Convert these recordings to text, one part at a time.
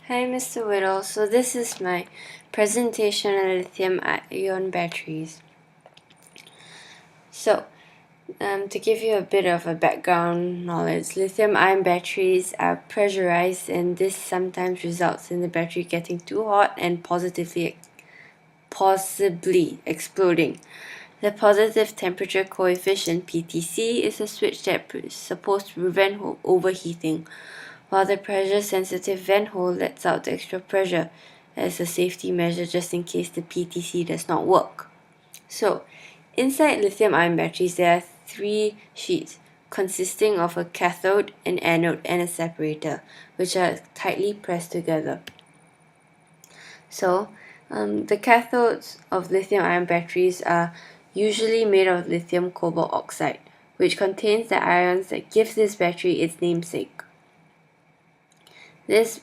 Hi Mr. Whittle, so this is my presentation on lithium-ion batteries. So, to give you a bit of a background knowledge, lithium-ion batteries are pressurized, and this sometimes results in the battery getting too hot and possibly exploding. The positive temperature coefficient (PTC) is a switch that is supposed to prevent overheating, while the pressure-sensitive vent hole lets out the extra pressure as a safety measure just in case the PTC does not work. So, inside lithium-ion batteries there are three sheets consisting of a cathode, an anode, and a separator, which are tightly pressed together. So, the cathodes of lithium-ion batteries are usually made of lithium cobalt oxide, which contains the ions that give this battery its namesake. This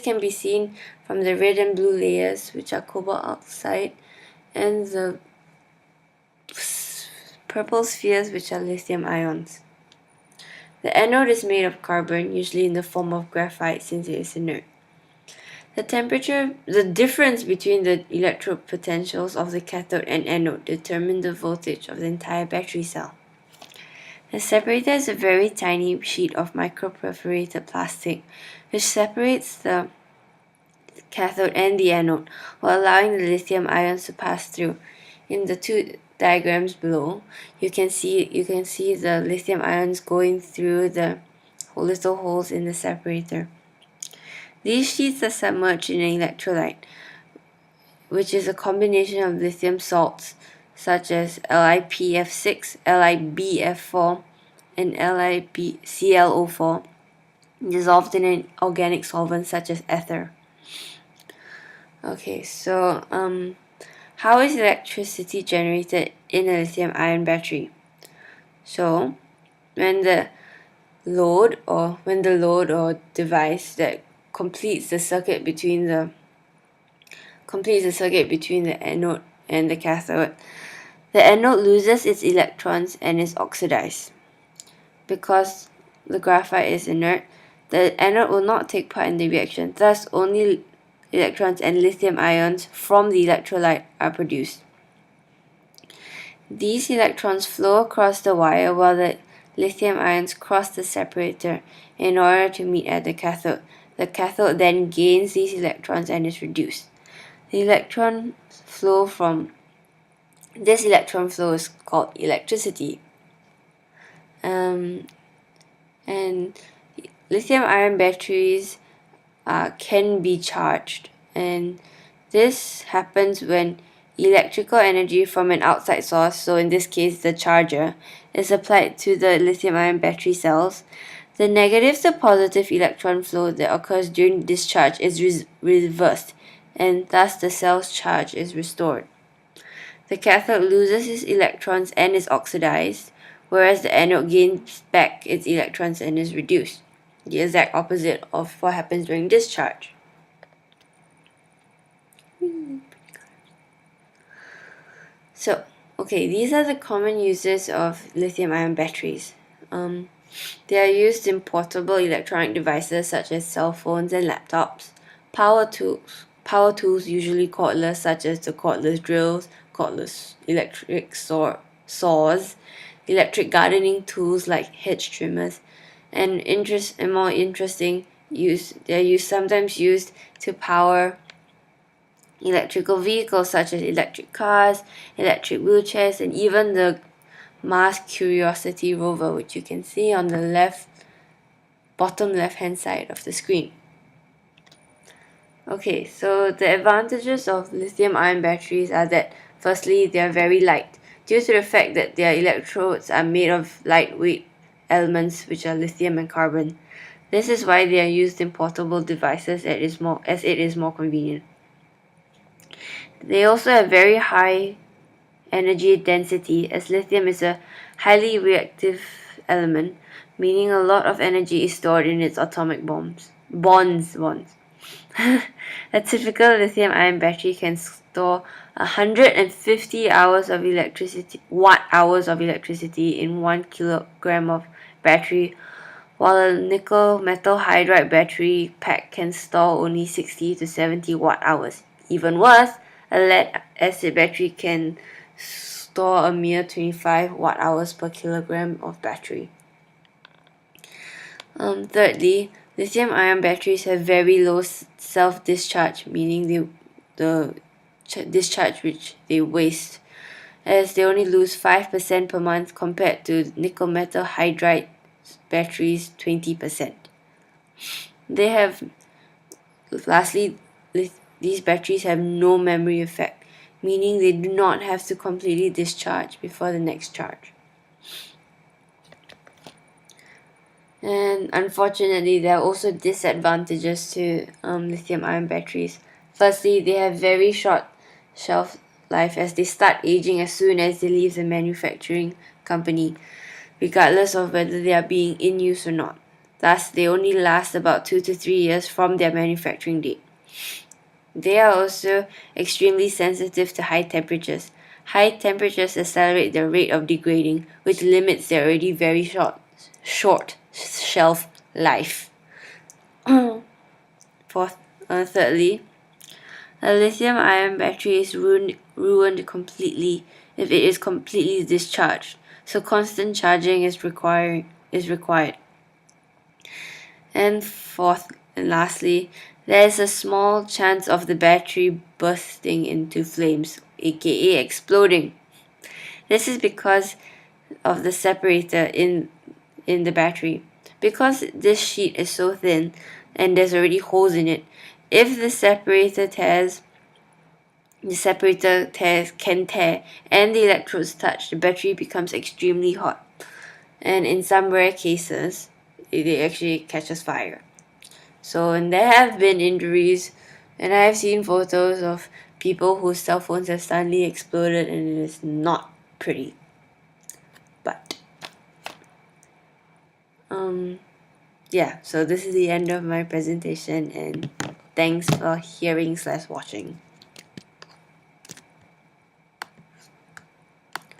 can be seen from the red and blue layers, which are cobalt oxide, and the purple spheres, which are lithium ions. The anode is made of carbon, usually in the form of graphite since it is inert. The difference between the electrode potentials of the cathode and anode determine the voltage of the entire battery cell. The separator is a very tiny sheet of microperforated plastic which separates the cathode and the anode while allowing the lithium ions to pass through. In the two diagrams below, you can see the lithium ions going through the little holes in the separator. These sheets are submerged in an electrolyte, which is a combination of lithium salts such as LiPF6, LiBF4, and LiClO4, dissolved in an organic solvent such as ether. Okay, so how is electricity generated in a lithium-ion battery? So, when the load or device that completes the circuit between the anode and the cathode, the anode loses its electrons and is oxidized. Because the graphite is inert, the anode will not take part in the reaction. Thus, only electrons and lithium ions from the electrolyte are produced. These electrons flow across the wire while the lithium ions cross the separator in order to meet at the cathode. The cathode then gains these electrons and is reduced. This electron flow is called electricity. And lithium-ion batteries can be charged, and this happens when electrical energy from an outside source, so in this case the charger, is applied to the lithium-ion battery cells. The negative to positive electron flow that occurs during discharge is reversed, and thus the cell's charge is restored. The cathode loses its electrons and is oxidized, whereas the anode gains back its electrons and is reduced, the exact opposite of what happens during discharge. So, these are the common uses of lithium-ion batteries. They are used in portable electronic devices such as cell phones and laptops, power tools usually cordless such as the cordless drills, cordless electric saws, electric gardening tools like hedge trimmers, and more interesting they're sometimes used to power electrical vehicles such as electric cars, electric wheelchairs, and even the Mars Curiosity rover, which you can see on the bottom left hand side of the screen. Okay, so the advantages of lithium-ion batteries are that firstly, they are very light due to the fact that their electrodes are made of lightweight elements which are lithium and carbon. This is why they are used in portable devices as it is more convenient. They also have very high energy density as lithium is a highly reactive element, meaning a lot of energy is stored in its atomic bonds. A typical lithium-ion battery can store 150 watt-hours of electricity in 1 kilogram of battery, while a nickel metal hydride battery pack can store only 60 to 70 watt hours. Even worse, a lead acid battery can store a mere 25 watt hours per kilogram of battery. Thirdly, lithium ion batteries have very low self-discharge, meaning the discharge which they waste, as they only lose 5% per month compared to nickel metal hydride batteries 20%. They have, lastly, these batteries have no memory effect, meaning they do not have to completely discharge before the next charge. And unfortunately, there are also disadvantages to lithium-ion batteries. Firstly, they have very short shelf life as they start aging as soon as they leave the manufacturing company, regardless of whether they are being in use or not. Thus, they only last about 2 to 3 years from their manufacturing date. They are also extremely sensitive to high temperatures. High temperatures accelerate their rate of degrading, which limits their already very short shelf life. Thirdly, a lithium ion battery is ruined completely if it is completely discharged, so constant charging is required. And fourth and lastly, there is a small chance of the battery bursting into flames, aka exploding. This is because of the separator in the battery. Because this sheet is so thin and there's already holes in it, if the separator can tear and the electrodes touch, the battery becomes extremely hot. And in some rare cases, it actually catches fire. So, and there have been injuries, and I have seen photos of people whose cell phones have suddenly exploded, and it is not pretty. But yeah, so this is the end of my presentation, and thanks for hearing/watching.